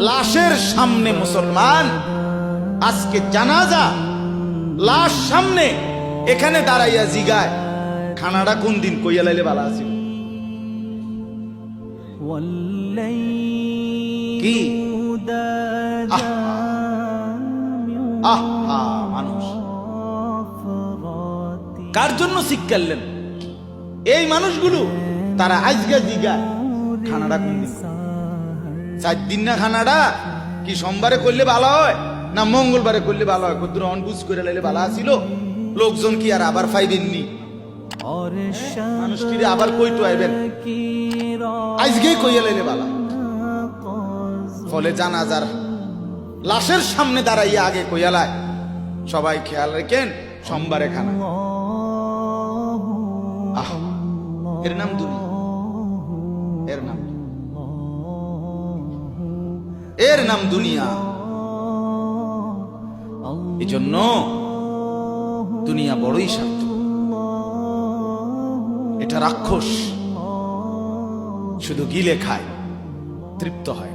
লাশের সামনে মুসলমান আজকে জানাজা, লাশ সামনে, এখানে দাঁড়াইয়া জিগায় খানাটা কোন দিন কইয়া লাইলে ভালো আছিল। কি আহা মানুষ কার জন্য শিক্ষালেন এই মানুষগুলো? তারা আজকে জিগায় খানাটা কোন দিন। 4 দিন না খানাটা কি সোমবারে করলে ভালো হয় না মঙ্গলবারে করলে ভালো হয়? কত অনবুঝ করে লাইলে ভালো আছিল। লোকজন কি আর আবার পাইবেননি? মানুষটিরে আবার কইতো আইবেন, আজকেই কইয়া লাইলে ভালো। ফলে জানাজার লাশের সামনে দাঁড়াইয়া আগে কইয়ালায় সবাই খেয়াল রাখেন সোমবারে খানা। এর নাম দুনিয়া, এর নাম দুনিয়া। এই জন্য দুনিয়া বড়ই স্বার্থ, এটা রাক্ষস, শুধু গিলে খায়, তৃপ্ত হয়।